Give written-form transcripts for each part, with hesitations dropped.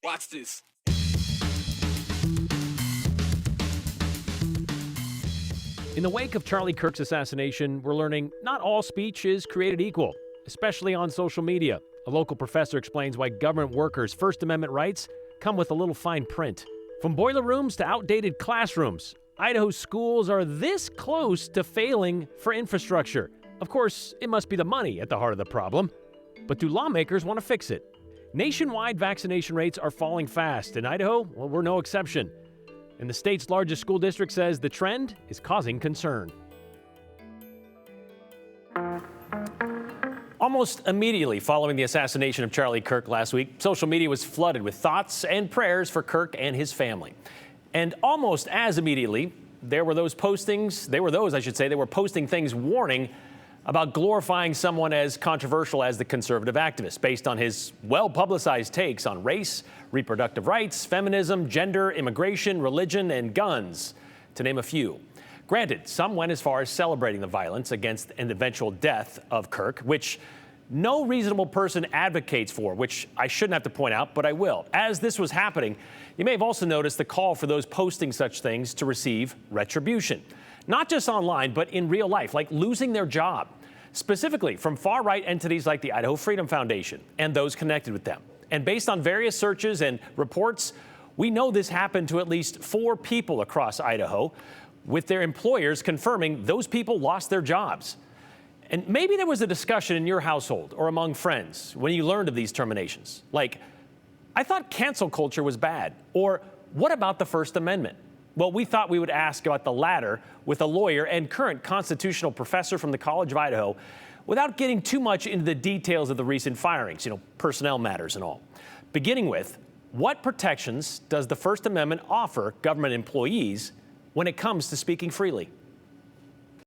Watch this. In the wake of Charlie Kirk's assassination, we're learning not all speech is created equal, especially on social media. A local professor explains why government workers' First Amendment rights come with a little fine print. From boiler rooms to outdated classrooms, Idaho schools are this close to failing for infrastructure. Of course, it must be the money at the heart of the problem. But do lawmakers want to fix it? Nationwide vaccination rates are falling fast. In Idaho, well, we're no exception. And the state's largest school district says the trend is causing concern. Almost immediately following the assassination of Charlie Kirk last week, social media was flooded with thoughts and prayers for Kirk and his family. And almost as immediately, there were posting things warning about glorifying someone as controversial as the conservative activist based on his well-publicized takes on race, reproductive rights, feminism, gender, immigration, religion, and guns, to name a few. Granted, some went as far as celebrating the violence against an eventual death of Kirk, which no reasonable person advocates for, which I shouldn't have to point out, but I will. As this was happening, you may have also noticed the call for those posting such things to receive retribution. Not just online, but in real life, like losing their job. Specifically from far-right entities like the Idaho Freedom Foundation and those connected with them. And based on various searches and reports, we know this happened to at least 4 people across Idaho, with their employers confirming those people lost their jobs. And maybe there was a discussion in your household or among friends when you learned of these terminations. Like, I thought cancel culture was bad. Or what about the First Amendment? Well, we thought we would ask about the latter with a lawyer and current constitutional professor from the College of Idaho without getting too much into the details of the recent firings, personnel matters and all. Beginning with, what protections does the First Amendment offer government employees when it comes to speaking freely?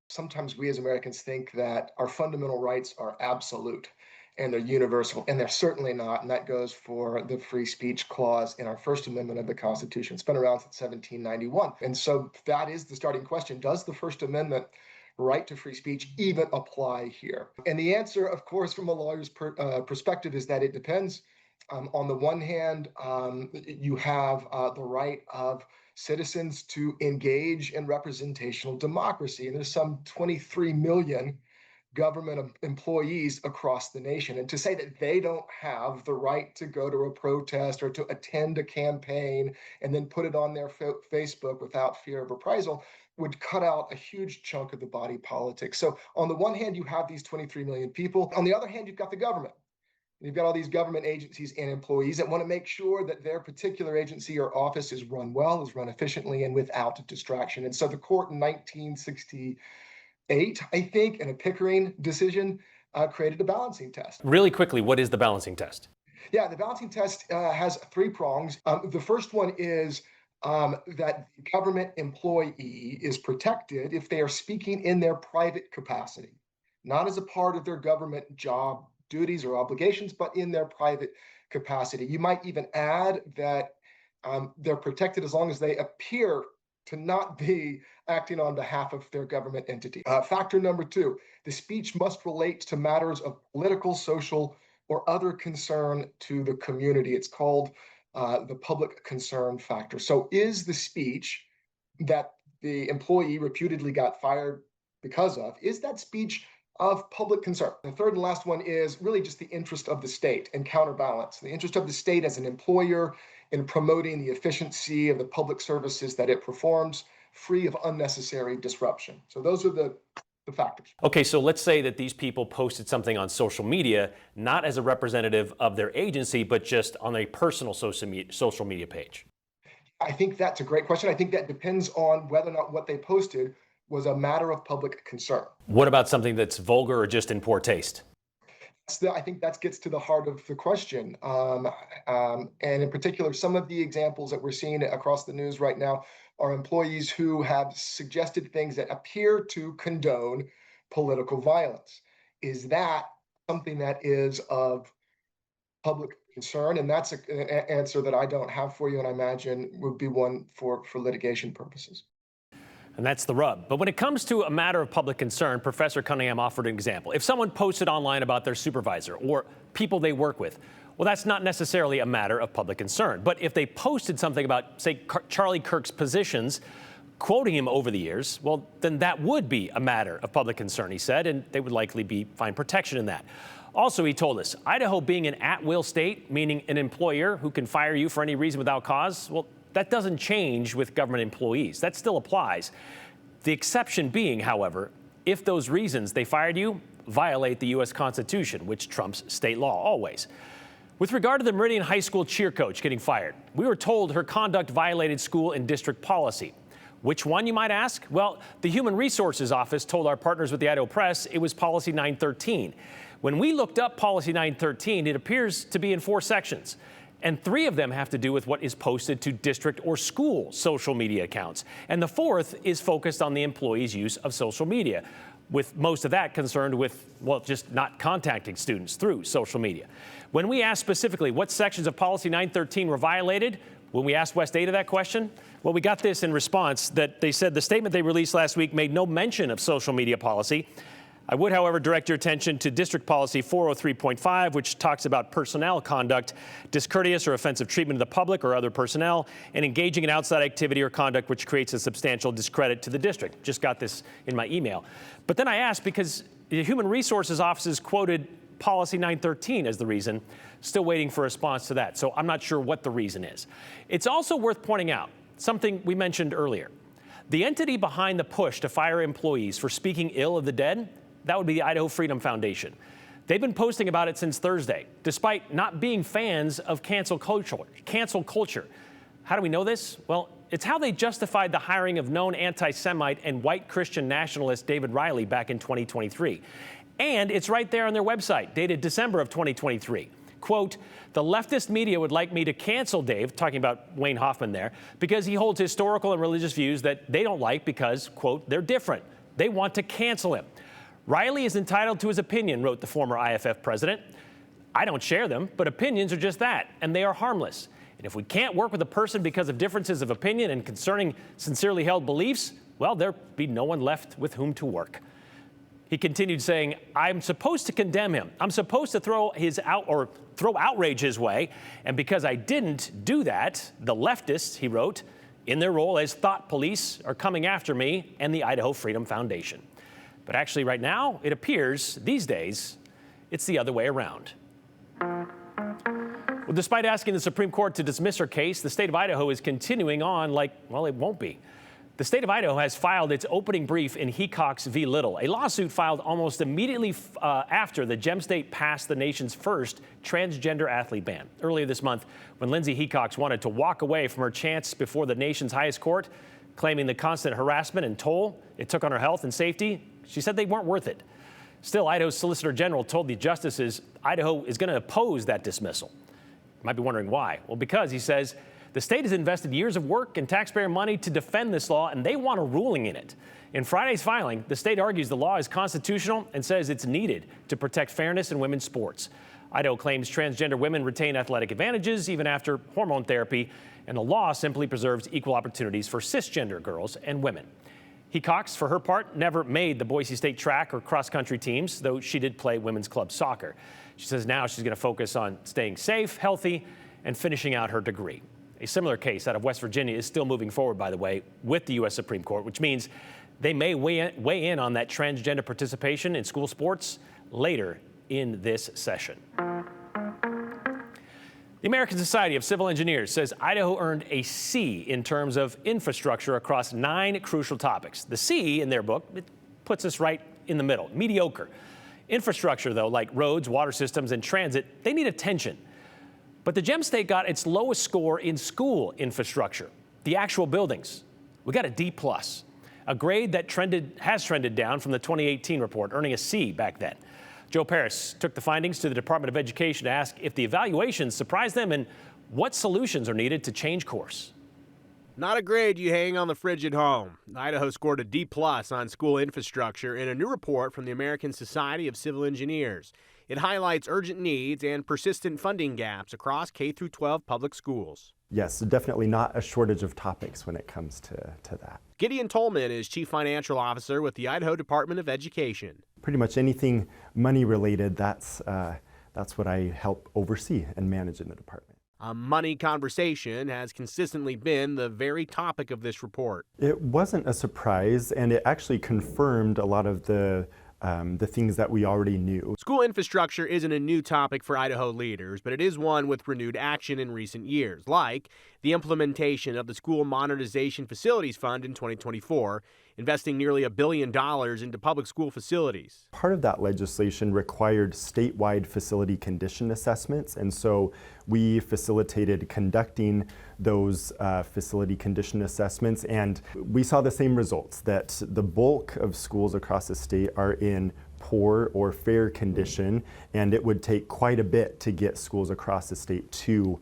Sometimes we as Americans think that our fundamental rights are absolute and they're universal, and they're certainly not, and that goes for the free speech clause in our First Amendment of the Constitution. It's been around since 1791, and so that is the starting question. Does the First Amendment right to free speech even apply here? And the answer, of course, from a lawyer's perspective is that it depends. On the one hand, you have the right of citizens to engage in representational democracy, and there's some 23 million government employees across the nation. And to say that they don't have the right to go to a protest or to attend a campaign and then put it on their Facebook without fear of reprisal would cut out a huge chunk of the body politic. So on the one hand, you have these 23 million people. On the other hand, you've got the government. You've got all these government agencies and employees that want to make sure that their particular agency or office is run well, is run efficiently, and without distraction. And so the court in 1968, I think, in a Pickering decision, created a balancing test. Really quickly, what is the balancing test? Yeah, the balancing test has 3 prongs. The first one is that the government employee is protected if they are speaking in their private capacity, not as a part of their government job duties or obligations, but in their private capacity. You might even add that they're protected as long as they appear to not be acting on behalf of their government entity. Factor number 2, the speech must relate to matters of political, social, or other concern to the community. It's called the public concern factor. So is the speech that the employee reputedly got fired because of, is that speech of public concern? The third and last one is really just the interest of the state and counterbalance. The interest of the state as an employer in promoting the efficiency of the public services that it performs, free of unnecessary disruption. So those are the factors. Okay, so let's say that these people posted something on social media, not as a representative of their agency, but just on a personal social media page. I think that's a great question. I think that depends on whether or not what they posted was a matter of public concern. What about something that's vulgar or just in poor taste? I think that gets to the heart of the question. And in particular, some of the examples that we're seeing across the news right now are employees who have suggested things that appear to condone political violence. Is that something that is of public concern? And that's an answer that I don't have for you, and I imagine would be one for litigation purposes. And that's the rub. But when it comes to a matter of public concern, Professor Cunningham offered an example. If someone posted online about their supervisor or people they work with, Well, that's not necessarily a matter of public concern. But if they posted something about, say, Charlie Kirk's positions, quoting him over the years, well, then that would be a matter of public concern, he said, and they would likely find protection in that. Also, he told us, Idaho being an at-will state, meaning an employer who can fire you for any reason without cause, well, that doesn't change with government employees. That still applies. The exception being, however, if those reasons they fired you violate the U.S. Constitution, which trumps state law always. With regard to the Meridian High School cheer coach getting fired, we were told her conduct violated school and district policy. Which one, you might ask? Well, the Human Resources Office told our partners with the Idaho Press it was Policy 913. When we looked up Policy 913, it appears to be in 4 sections, and 3 of them have to do with what is posted to district or school social media accounts. And the 4th is focused on the employee's use of social media, with most of that concerned with, well, just not contacting students through social media. When we asked specifically what sections of Policy 913 were violated, when we asked West Ada that question, well, we got this in response that they said the statement they released last week made no mention of social media policy. I would, however, direct your attention to District Policy 403.5, which talks about personnel conduct, discourteous or offensive treatment of the public or other personnel, and engaging in outside activity or conduct which creates a substantial discredit to the district. Just got this in my email. But then I asked, because the Human Resources Offices quoted Policy 913 as the reason, still waiting for a response to that. So I'm not sure what the reason is. It's also worth pointing out something we mentioned earlier. The entity behind the push to fire employees for speaking ill of the dead, that would be the Idaho Freedom Foundation. They've been posting about it since Thursday, despite not being fans of cancel culture. How do we know this? Well, it's how they justified the hiring of known anti-Semite and white Christian nationalist David Riley back in 2023. And it's right there on their website, dated December of 2023. Quote, the leftist media would like me to cancel Dave, talking about Wayne Hoffman there, because he holds historical and religious views that they don't like because, quote, they're different. They want to cancel him. Riley is entitled to his opinion, wrote the former IFF president. I don't share them, but opinions are just that, and they are harmless. And if we can't work with a person because of differences of opinion and concerning sincerely held beliefs, well, there'll be no one left with whom to work. He continued saying, I'm supposed to condemn him. I'm supposed to throw outrage his way. And because I didn't do that, the leftists, he wrote, in their role as thought police, are coming after me and the Idaho Freedom Foundation. But actually right now, it appears these days, it's the other way around. Well, despite asking the Supreme Court to dismiss her case, the state of Idaho is continuing on like, well, it won't be. The state of Idaho has filed its opening brief in Hecox v. Little, a lawsuit filed almost immediately after the Gem State passed the nation's first transgender athlete ban. Earlier this month, when Lindsay Hecox wanted to walk away from her chance before the nation's highest court, claiming the constant harassment and toll it took on her health and safety, she said they weren't worth it. Still, Idaho's Solicitor General told the justices Idaho is going to oppose that dismissal. You might be wondering why. Well, because, he says, the state has invested years of work and taxpayer money to defend this law, and they want a ruling in it. In Friday's filing, the state argues the law is constitutional and says it's needed to protect fairness in women's sports. Idaho claims transgender women retain athletic advantages even after hormone therapy, and the law simply preserves equal opportunities for cisgender girls and women. Hecox, for her part, never made the Boise State track or cross-country teams, though she did play women's club soccer. She says now she's going to focus on staying safe, healthy, and finishing out her degree. A similar case out of West Virginia is still moving forward, by the way, with the U.S. Supreme Court, which means they may weigh in on that transgender participation in school sports later in this session. The American Society of Civil Engineers says Idaho earned a C in terms of infrastructure across 9 crucial topics. The C in their book, it puts us right in the middle, mediocre. Infrastructure, though, like roads, water systems, and transit, they need attention. But the Gem State got its lowest score in school infrastructure, the actual buildings. We got a D+, a grade that has trended down from the 2018 report, earning a C back then. Joe Paris took the findings to the Department of Education to ask if the evaluations surprised them and what solutions are needed to change course. Not a grade you hang on the fridge at home. Idaho scored a D+ on school infrastructure in a new report from the American Society of Civil Engineers. It highlights urgent needs and persistent funding gaps across K-12 public schools. Yes, definitely not a shortage of topics when it comes to that. Gideon Tolman is Chief Financial Officer with the Idaho Department of Education. Pretty much anything money related, that's that's what I help oversee and manage in the department. A money conversation has consistently been the very topic of this report. It wasn't a surprise, and it actually confirmed a lot of the things that we already knew. School infrastructure isn't a new topic for Idaho leaders, but it is one with renewed action in recent years, like the implementation of the School Modernization Facilities Fund in 2024, investing nearly $1 billion into public school facilities. Part of that legislation required statewide facility condition assessments, and so we facilitated conducting those facility condition assessments, and we saw the same results, that the bulk of schools across the state are in poor or fair condition, and it would take quite a bit to get schools across the state to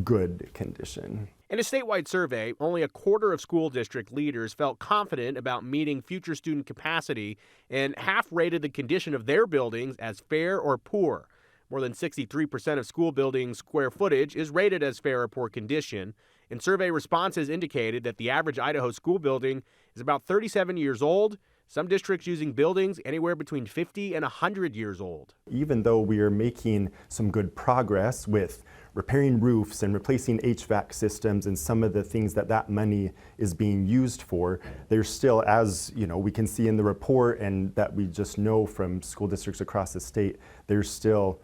good condition. In a statewide survey, only a quarter of school district leaders felt confident about meeting future student capacity, and half rated the condition of their buildings as fair or poor. More than 63% of school buildings' square footage is rated as fair or poor condition, and survey responses indicated that the average Idaho school building is about 37 years old, some districts using buildings anywhere between 50 and 100 years old. Even though we are making some good progress with repairing roofs and replacing HVAC systems and some of the things that money is being used for, there's still, as we can see in the report and that we just know from school districts across the state, there's still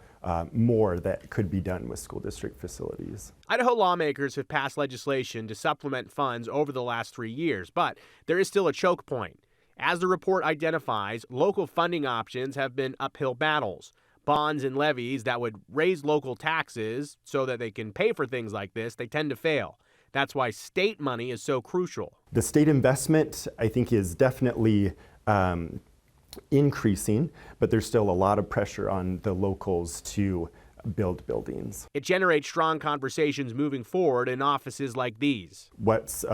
more that could be done with school district facilities. Idaho lawmakers have passed legislation to supplement funds over the last 3 years, but there is still a choke point. As the report identifies, local funding options have been uphill battles. Bonds and levies that would raise local taxes so that they can pay for things like this, they tend to fail. That's why state money is so crucial. The state investment, I think, is definitely increasing, but there's still a lot of pressure on the locals to build buildings. It generates strong conversations moving forward in offices like these. What's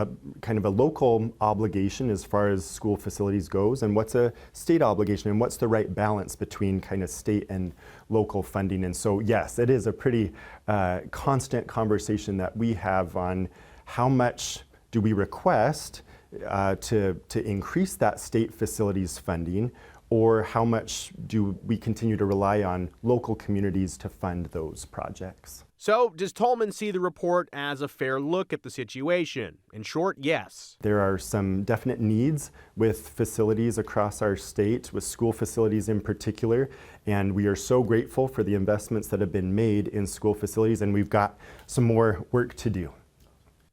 kind of a local obligation as far as school facilities goes, and what's a state obligation, and what's the right balance between kind of state and local funding. And so, yes, it is a pretty constant conversation that we have on how much do we request to increase that state facilities funding, or how much do we continue to rely on local communities to fund those projects? So, does Tolman see the report as a fair look at the situation? In short, yes. There are some definite needs with facilities across our state, with school facilities in particular, and we are so grateful for the investments that have been made in school facilities, and we've got some more work to do.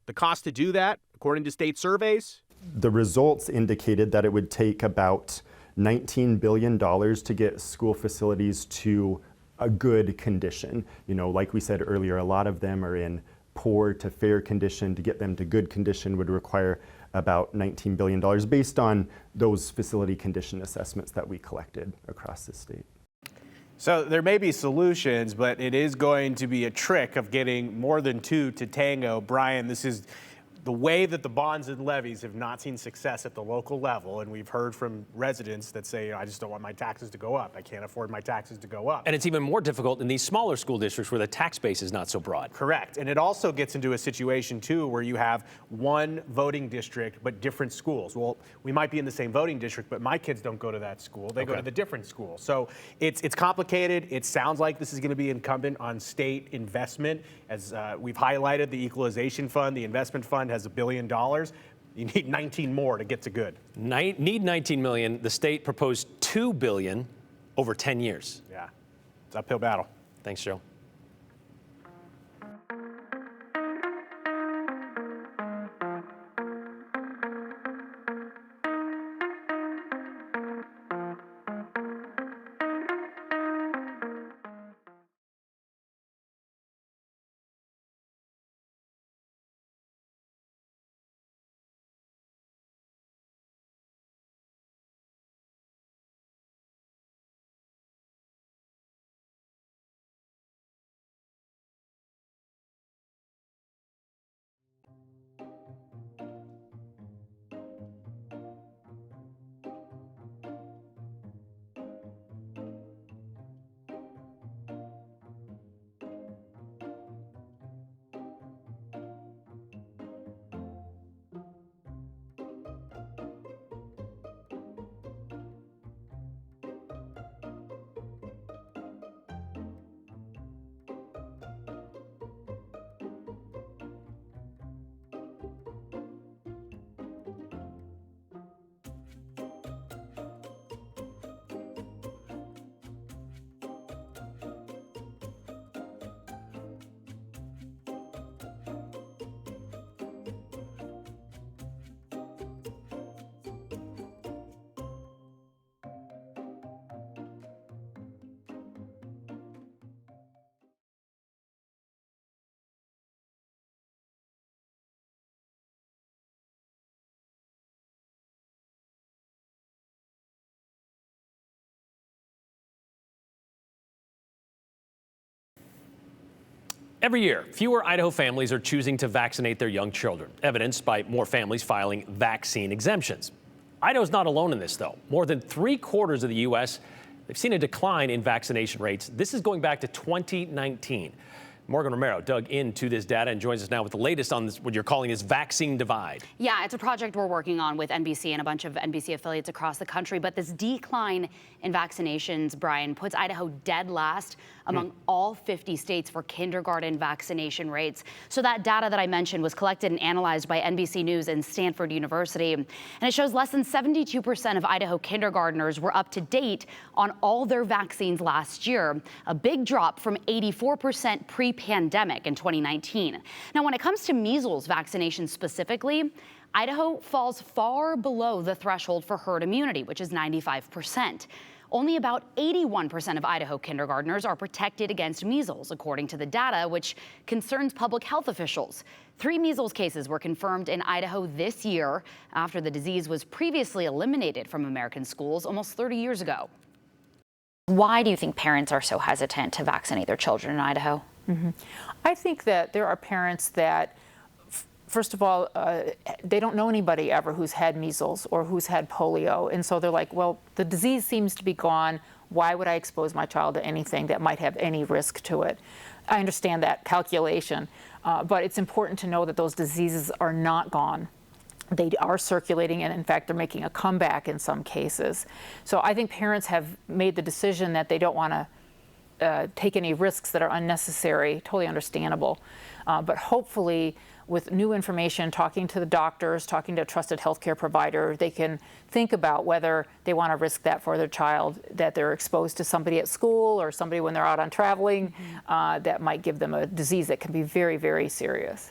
The cost to do that, according to state surveys? The results indicated that it would take about $19 billion to get school facilities to a good condition. Like we said earlier, a lot of them are in poor to fair condition. To get them to good condition would require about $19 billion based on those facility condition assessments that we collected across the state. So there may be solutions, but it is going to be a trick of getting more than two to tango. Brian, this is the way that the bonds and levies have not seen success at the local level, and we've heard from residents that say, I just don't want my taxes to go up. I can't afford my taxes to go up. And it's even more difficult in these smaller school districts where the tax base is not so broad. Correct. And it also gets into a situation, too, where you have one voting district but different schools. Well, we might be in the same voting district, but my kids don't go to that school. They go to the different school. So it's complicated. It sounds like this is going to be incumbent on state investment. As we've highlighted, the equalization fund, the investment fund has $1 billion. You need 19 more to get to good. Need 19 million. The state proposed $2 billion over 10 years. Yeah, it's an uphill battle. Thanks, Joe. Every year, fewer Idaho families are choosing to vaccinate their young children, evidenced by more families filing vaccine exemptions. Idaho's not alone in this, though. More than 3/4 of the U.S., they've seen a decline in vaccination rates. This is going back to 2019. Morgan Romero dug into this data and joins us now with the latest on this, what you're calling this vaccine divide. Yeah, it's a project we're working on with NBC and a bunch of NBC affiliates across the country. But this decline in vaccinations, Brian, puts Idaho dead last among all 50 states for kindergarten vaccination rates. So that data that I mentioned was collected and analyzed by NBC News and Stanford University. And it shows less than 72% of Idaho kindergartners were up to date on all their vaccines last year, a big drop from 84% pre-pandemic in 2019. Now, when it comes to measles vaccination specifically, Idaho falls far below the threshold for herd immunity, which is 95%. Only about 81% of Idaho kindergartners are protected against measles, according to the data, which concerns public health officials. 3 measles cases were confirmed in Idaho this year after the disease was previously eliminated from American schools almost 30 years ago. Why do you think parents are so hesitant to vaccinate their children in Idaho? I think that there are parents that, first of all, they don't know anybody ever who's had measles or who's had polio. And so they're like, well, the disease seems to be gone. Why would I expose my child to anything that might have any risk to it? I understand that calculation, but it's important to know that those diseases are not gone. They are circulating, and in fact, they're making a comeback in some cases. So I think parents have made the decision that they don't want to take any risks that are unnecessary, totally understandable. But hopefully, with new information, talking to the doctors, talking to a trusted healthcare provider, they can think about whether they want to risk that for their child, that they're exposed to somebody at school or somebody when they're out on traveling that might give them a disease that can be very, very serious.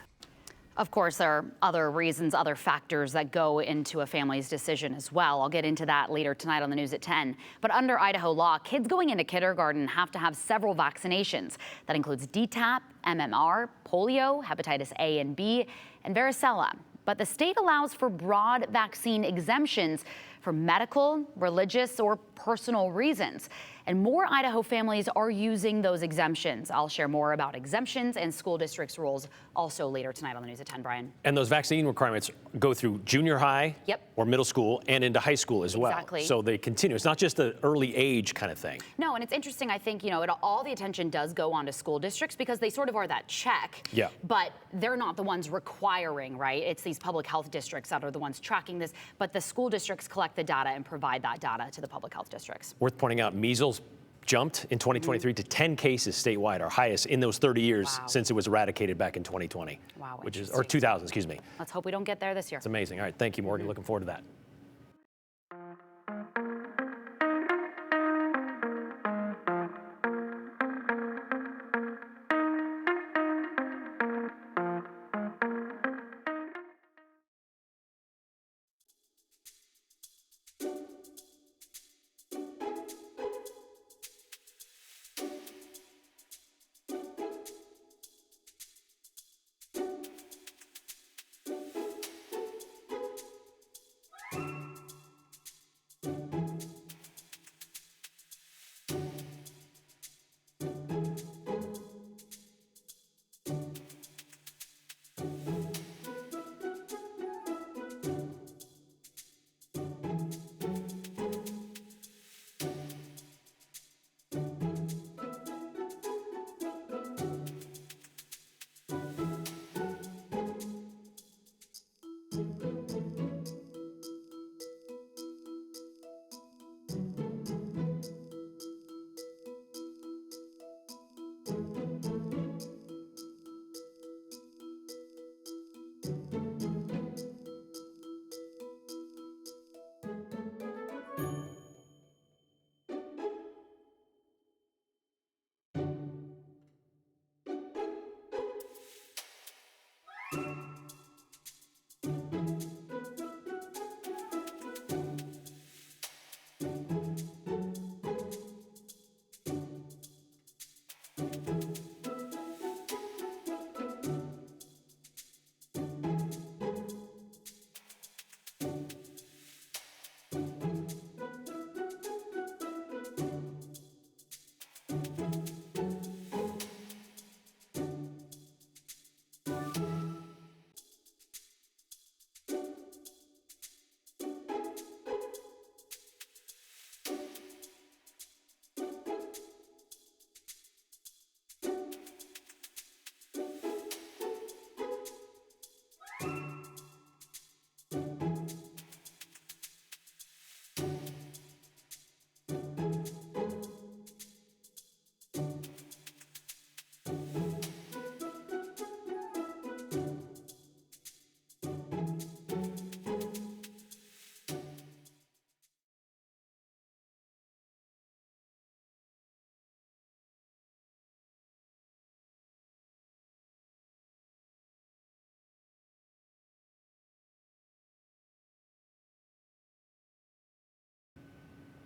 Of course, there are other reasons, other factors that go into a family's decision as well. I'll get into that later tonight on the news at 10. But under Idaho law, kids going into kindergarten have to have several vaccinations. That includes DTaP, MMR, polio, hepatitis A and B, and varicella. But the state allows for broad vaccine exemptions for medical, religious, or personal reasons. And more Idaho families are using those exemptions. I'll share more about exemptions and school districts' rules also later tonight on the news at 10, Brian. And those vaccine requirements go through junior high or middle school and into high school as well. Exactly. So they continue. It's not just an early age kind of thing. No, and it's interesting, I think, all the attention does go on to school districts because they sort of are that check. Yeah. But they're not the ones requiring, right? It's these public health districts that are the ones tracking this. But the school districts collect the data and provide that data to the public health districts. Worth pointing out, measles jumped in 2023 to 10 cases statewide, our highest in those 30 years since it was eradicated back in 2020. Wow. Or 2000, excuse me. Let's hope we don't get there this year. It's amazing. All right, thank you, Morgan. Looking forward to that.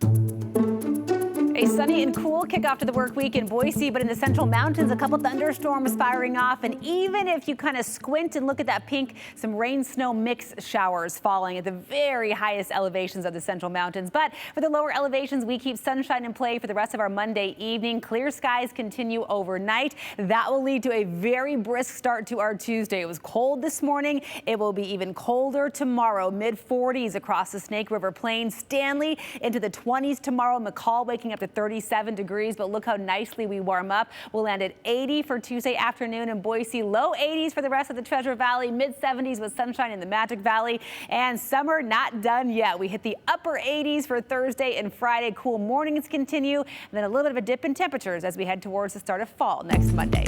A sunny and cool kickoff to the work week in Boise, but in the Central Mountains, a couple thunderstorms firing off. And even if you kind of squint and look at that pink, some rain snow mix showers falling at the very highest elevations of the Central Mountains. But for the lower elevations, we keep sunshine in play for the rest of our Monday evening. Clear skies continue overnight. That will lead to a very brisk start to our Tuesday. It was cold this morning. It will be even colder tomorrow. Mid 40s across the Snake River Plain. Stanley into the 20s tomorrow. McCall waking up to 37 degrees, but look how nicely we warm up. We'll land at 80 for Tuesday afternoon in Boise, low 80s for the rest of the Treasure Valley, mid 70s with sunshine in the Magic Valley, and summer not done yet. We hit the upper 80s for Thursday and Friday. Cool mornings continue, and then a little bit of a dip in temperatures as we head towards the start of fall next Monday.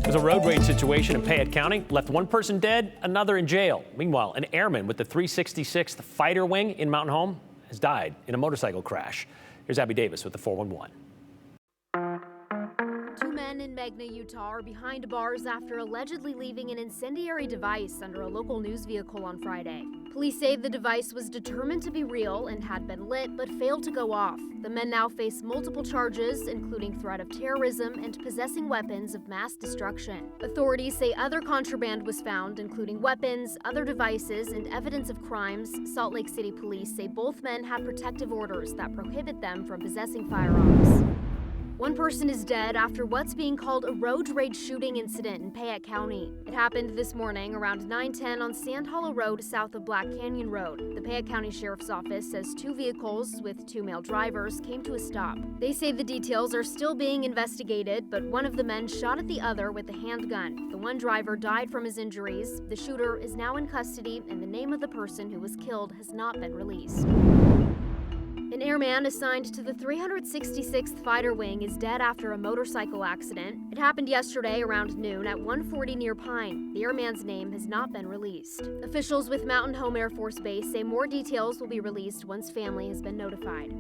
There's a road rage situation in Payette County. Left one person dead, another in jail. Meanwhile, an airman with the 366th Fighter Wing in Mountain Home has died in a motorcycle crash. Here's Abby Davis with the 411. Two men in Magna, Utah are behind bars after allegedly leaving an incendiary device under a local news vehicle on Friday. Police say the device was determined to be real and had been lit but failed to go off. The men now face multiple charges, including threat of terrorism and possessing weapons of mass destruction. Authorities say other contraband was found, including weapons, other devices, and evidence of crimes. Salt Lake City police say both men have protective orders that prohibit them from possessing firearms. One person is dead after what's being called a road rage shooting incident in Payette County. It happened this morning around 9:10 on Sand Hollow Road south of Black Canyon Road. The Payette County Sheriff's Office says two vehicles with two male drivers came to a stop. They say the details are still being investigated, but one of the men shot at the other with a handgun. The one driver died from his injuries. The shooter is now in custody, and the name of the person who was killed has not been released. An airman assigned to the 366th Fighter Wing is dead after a motorcycle accident. It happened yesterday around noon at 140 near Pine. The airman's name has not been released. Officials with Mountain Home Air Force Base say more details will be released once family has been notified.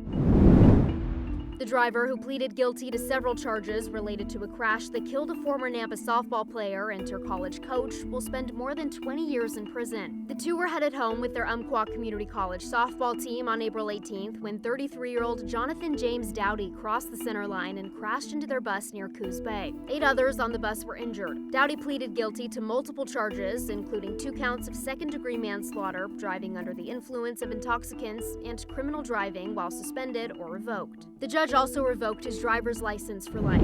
The driver, who pleaded guilty to several charges related to a crash that killed a former Nampa softball player and her college coach, will spend more than 20 years in prison. The two were headed home with their Umpqua Community College softball team on April 18th when 33-year-old Jonathan James Dowdy crossed the center line and crashed into their bus near Coos Bay. 8 others on the bus were injured. Dowdy pleaded guilty to multiple charges, including 2 counts of second-degree manslaughter, driving under the influence of intoxicants, and criminal driving while suspended or revoked. The judge also revoked his driver's license for life.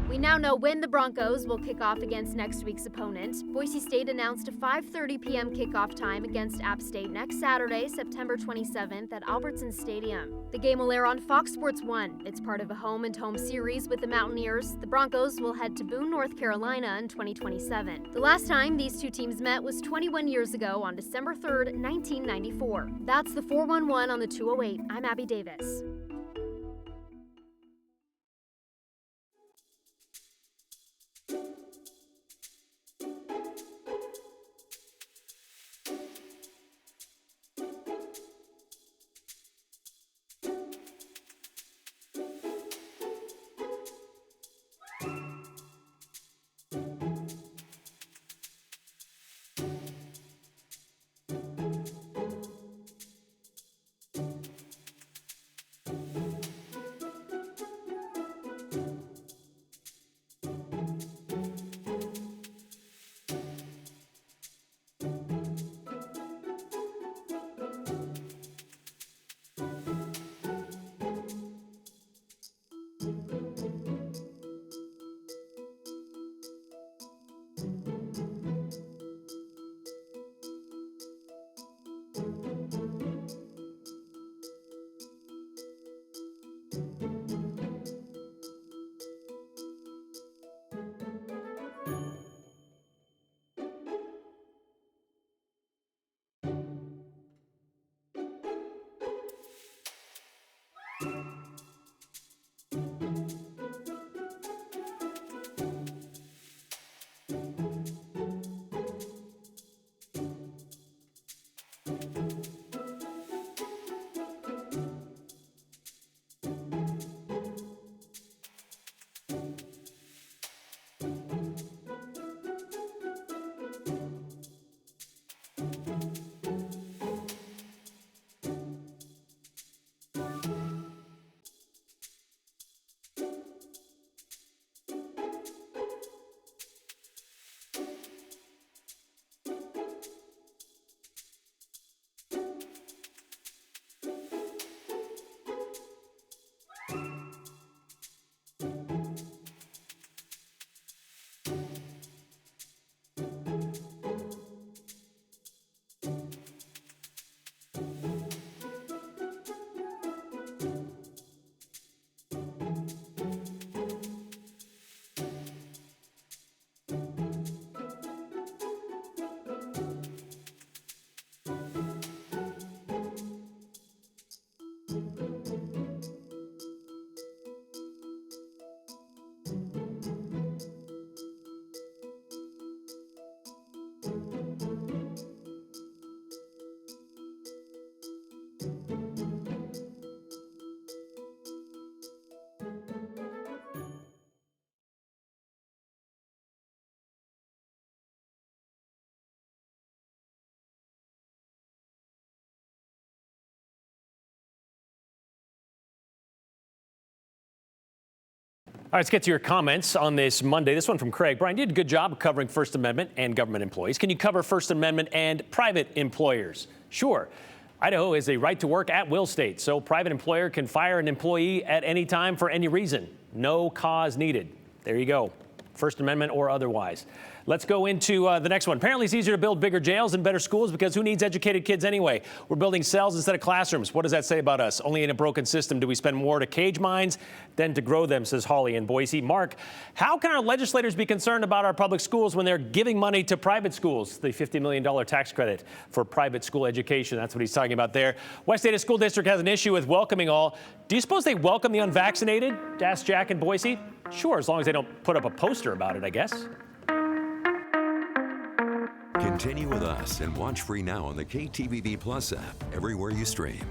We now know when the Broncos will kick off against next week's opponent. Boise State announced a 5:30 p.m. kickoff time against App State next Saturday, September 27th at Albertson Stadium. The game will air on Fox Sports 1. It's part of a home-and-home series with the Mountaineers. The Broncos will head to Boone, North Carolina in 2027. The last time these two teams met was 21 years ago on December 3rd, 1994. That's the 411 on the 208. I'm Abby Davis. All right, let's get to your comments on this Monday. This one from Craig. Brian, you did a good job covering First Amendment and government employees. Can you cover First Amendment and private employers? Sure. Idaho is a right-to-work at-will state, so private employer can fire an employee at any time for any reason. No cause needed. There you go. First Amendment or otherwise. Let's go into the next one. Apparently, it's easier to build bigger jails and better schools because who needs educated kids anyway? We're building cells instead of classrooms. What does that say about us? Only in a broken system do we spend more to cage minds than to grow them, says Holly in Boise. Mark, how can our legislators be concerned about our public schools when they're giving money to private schools? The $50 million tax credit for private school education. That's what he's talking about there. West Ada School District has an issue with welcoming all. Do you suppose they welcome the unvaccinated? Asked Jack in Boise. Sure, as long as they don't put up a poster about it, I guess. Continue with us and watch free now on the KTVB Plus app everywhere you stream.